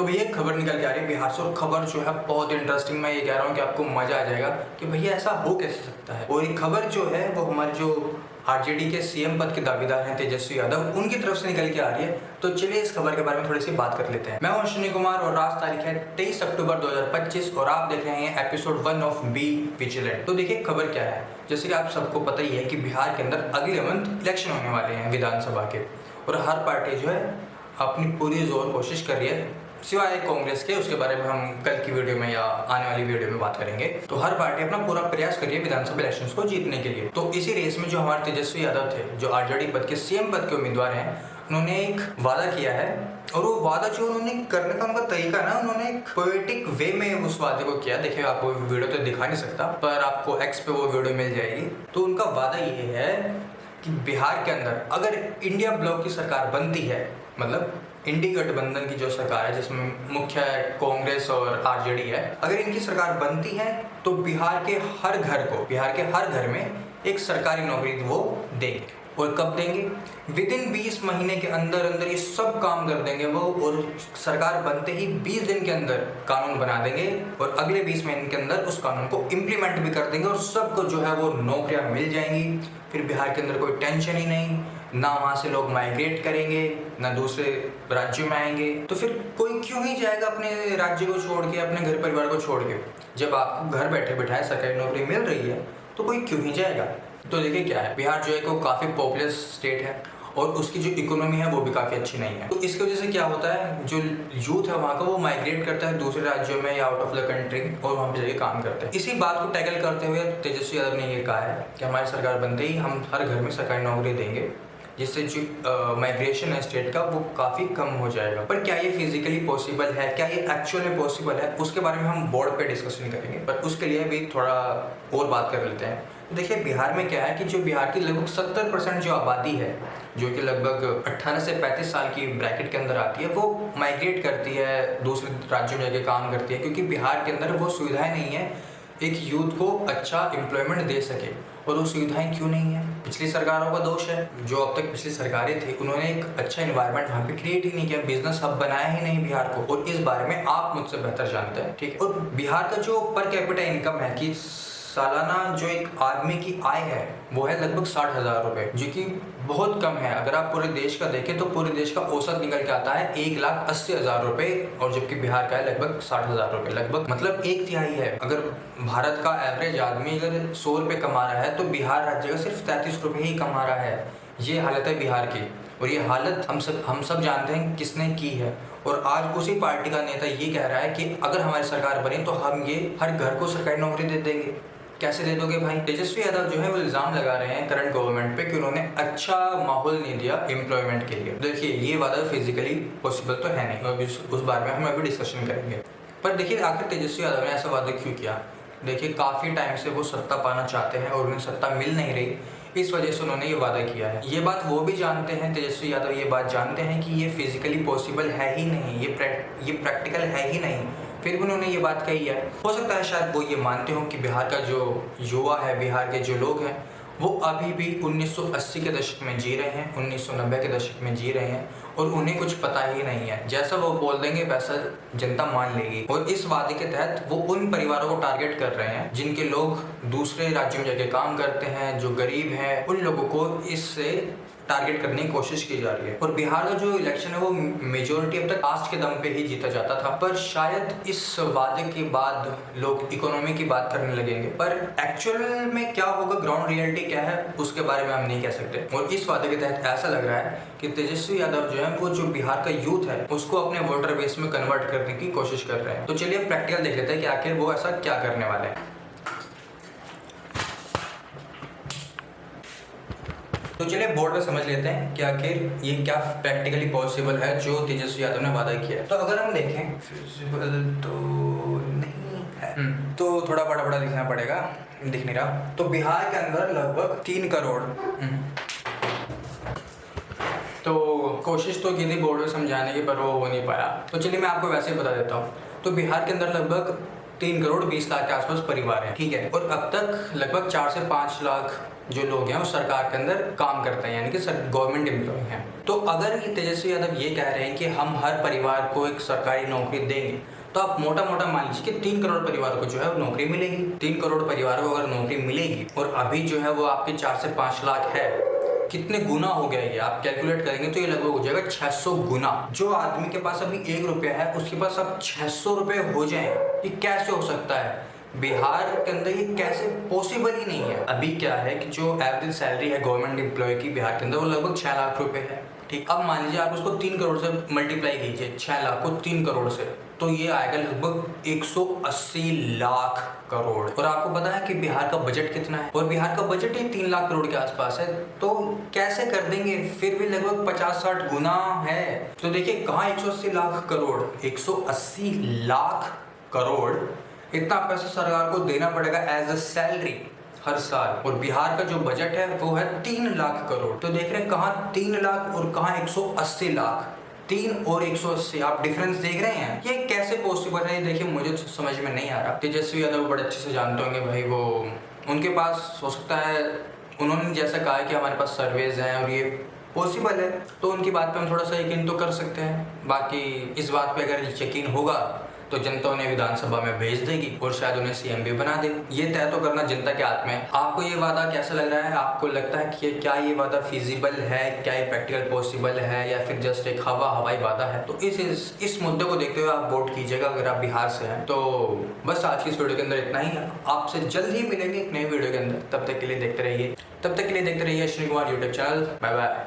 तो भैया एक खबर निकल के आ रही है बिहार से, और खबर जो है बहुत इंटरेस्टिंग। मैं ये कह रहा हूँ कि आपको मजा आ जाएगा कि भैया ऐसा हो कैसे सकता है। और एक खबर जो है वो हमारे जो आरजेडी के सीएम पद के दावेदार हैं तेजस्वी यादव, उनकी तरफ से निकल के आ रही है। तो चलिए इस खबर के बारे में थोड़ी सी बात कर लेते हैं। मैं हूं अश्विनी कुमार और आज तारीख है 23 अक्टूबर 2025 और आप देख रहे हैं एपिसोड 1 ऑफ बी विजिलेंट। तो देखिए खबर क्या है। जैसे कि आप सबको पता ही है कि बिहार के अंदर अगले मंथ इलेक्शन होने वाले हैं विधानसभा के, और हर पार्टी जो है अपनी पूरी जोर कोशिश कर रही है, सिवाय कांग्रेस के। उसके बारे में हम कल की वीडियो में या आने वाली वीडियो में बात करेंगे। तो हर पार्टी अपना पूरा प्रयास कर रही है विधानसभा इलेक्शंस को जीतने के लिए। तो इसी रेस में जो हमारे तेजस्वी यादव थे, जो आरजेडी पद के सीएम पद के उम्मीदवार हैं, उन्होंने एक वादा किया है। और वो वादा जो उन्होंने करने का उनका तरीका ना, उन्होंने एक पोएटिक वे में उस वादे को किया। देखिए आपको वीडियो तो दिखा नहीं सकता, पर आपको एक्स पे वो वीडियो मिल जाएगी। तो उनका वादा ये है कि बिहार के अंदर अगर इंडिया ब्लॉक की सरकार बनती है, मतलब इंडी गठबंधन की जो सरकार है जिसमें मुख्य कांग्रेस और आरजेडी है, अगर इनकी सरकार बनती है तो बिहार के हर घर में एक सरकारी नौकरी वो देंगे। और कब देंगे? विद इन 20 महीने के अंदर अंदर ये सब काम कर देंगे वो, और सरकार बनते ही 20 दिन के अंदर कानून बना देंगे और अगले 20 महीने के अंदर उस कानून को इम्प्लीमेंट भी कर देंगे और सबको जो है वो नौकरियां मिल जाएंगी। फिर बिहार के अंदर कोई टेंशन ही नहीं, ना वहाँ से लोग माइग्रेट करेंगे, ना दूसरे राज्यों में आएंगे। तो फिर कोई क्यों ही जाएगा अपने राज्य को छोड़ के, अपने घर परिवार को छोड़ के। जब आपको घर बैठे बिठाए सरकारी नौकरी मिल रही है तो कोई क्यों ही जाएगा। तो देखिए क्या है, बिहार जो है वो काफ़ी पॉपुलस स्टेट है और उसकी जो इकोनॉमी है वो भी काफ़ी अच्छी नहीं है। तो इसकी वजह से क्या होता है, जो यूथ है वहाँ का वो माइग्रेट करता है दूसरे राज्यों में या आउट ऑफ द कंट्री और वहाँ पे जाके काम करते हैं। इसी बात को टैकल करते हुए तेजस्वी यादव ने ये कहा है कि हमारी सरकार बनते ही हम हर घर में सरकारी नौकरी देंगे, जिससे जो माइग्रेशन है स्टेट का वो काफ़ी कम हो जाएगा। पर क्या ये फिजिकली पॉसिबल है, क्या ये एक्चुअल में पॉसिबल है, उसके बारे में हम बोर्ड पे डिस्कशन करेंगे। पर उसके लिए भी थोड़ा और बात कर लेते हैं। तो देखिए बिहार में क्या है कि जो बिहार की लगभग 70% जो आबादी है, जो कि लगभग 18 से 35 साल की ब्रैकेट के अंदर आती है, वो माइग्रेट करती है, दूसरे राज्यों में जाके काम करती है, क्योंकि बिहार के अंदर वो सुविधाएं नहीं है एक यूथ को अच्छा एम्प्लॉयमेंट दे सके। और वो सुविधाएं क्यों नहीं है? पिछली सरकारों का दोष है। जो अब तक पिछली सरकारें थी उन्होंने एक अच्छा एनवायरनमेंट वहाँ पे क्रिएट ही नहीं किया, बिजनेस हब बनाया ही नहीं बिहार को। और इस बारे में आप मुझसे बेहतर जानते हैं, ठीक है। और बिहार का जो पर कैपिटा इनकम है कि सालाना जो एक आदमी की आय है वो है लगभग 60,000 रुपये, जो कि बहुत कम है। अगर आप पूरे देश का देखें तो पूरे देश का औसत निकल के आता है 1,80,000 रुपये, और जबकि बिहार का है लगभग 60,000 रुपये, लगभग मतलब एक तिहाई है। अगर भारत का एवरेज आदमी अगर 100 रुपये कमा रहा है तो बिहार राज्य का सिर्फ 33 रुपये ही कमा रहा है। ये हालत है बिहार की, और ये हालत हम सब जानते हैं किसने की है। और आज उसी पार्टी का नेता ये कह रहा है कि अगर हमारी सरकार बनी तो हम ये हर घर को सरकारी नौकरी दे देंगे। कैसे दे दोगे भाई? तेजस्वी यादव जो है वो इल्ज़ाम लगा रहे हैं करंट गवर्नमेंट पे कि उन्होंने अच्छा माहौल नहीं दिया एम्प्लॉयमेंट के लिए। देखिए ये वादा फिजिकली पॉसिबल तो है नहीं, उस बारे में हम अभी डिस्कशन करेंगे। पर देखिए आखिर तेजस्वी यादव ने ऐसा वादा क्यों किया? देखिए काफ़ी टाइम से वो सत्ता पाना चाहते हैं और उन्हें सत्ता मिल नहीं रही, इस वजह से उन्होंने ये वादा किया है। ये बात वो भी जानते हैं, तेजस्वी यादव ये बात जानते हैं कि ये फिजिकली पॉसिबल है ही नहीं, ये प्रैक्टिकल है ही नहीं, फिर भी उन्होंने ये बात कही है। हो सकता है शायद वो ये मानते हो कि बिहार का जो युवा है, बिहार के जो लोग हैं, वो अभी भी 1980 के दशक में जी रहे हैं, 1990 के दशक में जी रहे हैं, और उन्हें कुछ पता ही नहीं है। जैसा वो बोल देंगे वैसा जनता मान लेगी। और इस वादे के तहत वो उन परिवारों को टारगेट कर रहे हैं जिनके लोग दूसरे राज्यों में जाके काम करते हैं, जो गरीब हैं, उन लोगों को इससे टारगेट करने की कोशिश की जा रही है। और बिहार का जो इलेक्शन है वो मेजोरिटी अब तक कास्ट के दम पे ही जीता जाता था, पर शायद इस वादे के बाद लोग इकोनॉमी की बात करने लगेंगे। पर एक्चुअल में क्या होगा, ग्राउंड रियलिटी क्या है, उसके बारे में हम नहीं कह सकते। और इस वादे के तहत ऐसा लग रहा है कि तेजस्वी यादव जो है वो जो बिहार का यूथ है उसको अपने वोटर बेस में कन्वर्ट करने की कोशिश कर रहे हैं। तो चलिए प्रैक्टिकल देख लेते हैं कि आखिर वो ऐसा क्या करने वाले हैं। तो चलिए बोर्ड पे समझ लेते हैं कि आखिर ये क्या प्रैक्टिकली पॉसिबल है जो तेजस्वी यादव ने वादा किया है। तो अगर हम देखें फिजिबल तो नहीं है, तो थोड़ा बड़ा बड़ा दिखना पड़ेगा, दिख नहीं रहा। तो बिहार के अंदर लगभग 3 करोड़, तो कोशिश तो की थी बोर्ड में समझाने की, पर वो हो नहीं पाया। तो चलिए मैं आपको वैसे ही बता देता हूँ। तो बिहार के अंदर लगभग 3 करोड़ 20 लाख के आसपास परिवार हैं, ठीक है। और अब तक लगभग 4 से 5 लाख जो लोग हैं वो सरकार के अंदर काम करते हैं, यानी कि गवर्नमेंट एम्प्लॉय हैं। तो अगर ये तेजस्वी यादव ये कह रहे हैं कि हम हर परिवार को एक सरकारी नौकरी देंगे, तो आप मोटा मोटा मान लीजिए कि 3 करोड़ परिवार को जो है वो नौकरी मिलेगी। 3 करोड़ परिवार को अगर नौकरी मिलेगी और अभी जो है वो आपके 4 से 5 लाख है, कितने गुना हो गया ये आप कैलकुलेट करेंगे तो ये लगभग हो जाएगा 600 गुना। जो आदमी के पास अभी 1 रुपया है उसके पास अब 600 रुपये हो जाए, ये कैसे हो सकता है? बिहार के अंदर ये कैसे पॉसिबल ही नहीं है। अभी क्या है कि जो एवरेज सैलरी है गवर्नमेंट एम्प्लॉय की बिहार के अंदर वो लगभग 6 लाख रुपए है। ठीक, अब मान लीजिए आप उसको 3 करोड़ से मल्टीप्लाई कीजिए, 6 लाख को 3 करोड़ से, तो ये आएगा लगभग 180 लाख करोड़। और आपको पता है कि बिहार का बजट कितना है, और बिहार का बजट ही 3 लाख करोड़ के आसपास है, तो कैसे कर देंगे? फिर भी लगभग 50-60 गुना है। तो देखिए कहाँ 180 लाख करोड़, 180 लाख करोड़ इतना पैसा सरकार को देना पड़ेगा एज अ सैलरी हर साल। और बिहार का जो बजट है वो है 3 लाख करोड़। तो देख रहे हैं कहाँ 3 लाख और कहाँ 180 लाख। 3 और 180, आप डिफरेंस देख रहे हैं? ये कैसे पॉसिबल है? देखिए मुझे तो समझ में नहीं आ रहा। तेजस्वी यादव बड़े अच्छे से जानते होंगे भाई, वो उनके पास हो सकता है, उन्होंने जैसा कहा है कि हमारे पास सर्वेज हैं और ये पॉसिबल है, तो उनकी बात पे हम थोड़ा सा यकीन तो कर सकते हैं। बाकी इस बात पे अगर यकीन होगा तो जनता उन्हें विधानसभा में भेज देगी और शायद उन्हें सीएम भी बना दे। ये तय तो करना जनता के हाथ में है। आपको ये वादा कैसा लग रहा है? आपको लगता है कि क्या ये वादा फिजिबल है, क्या ये प्रैक्टिकल पॉसिबल है, या फिर जस्ट एक हवाई वादा है? तो इस मुद्दे को देखते हुए आप वोट कीजिएगा अगर आप बिहार से हैं। तो बस आज की इस वीडियो के अंदर इतना ही है। आपसे जल्द ही मिलेंगे एक नए वीडियो के अंदर। तब तक के लिए देखते रहिए Ashwini Kumar YouTube channel. Bye bye.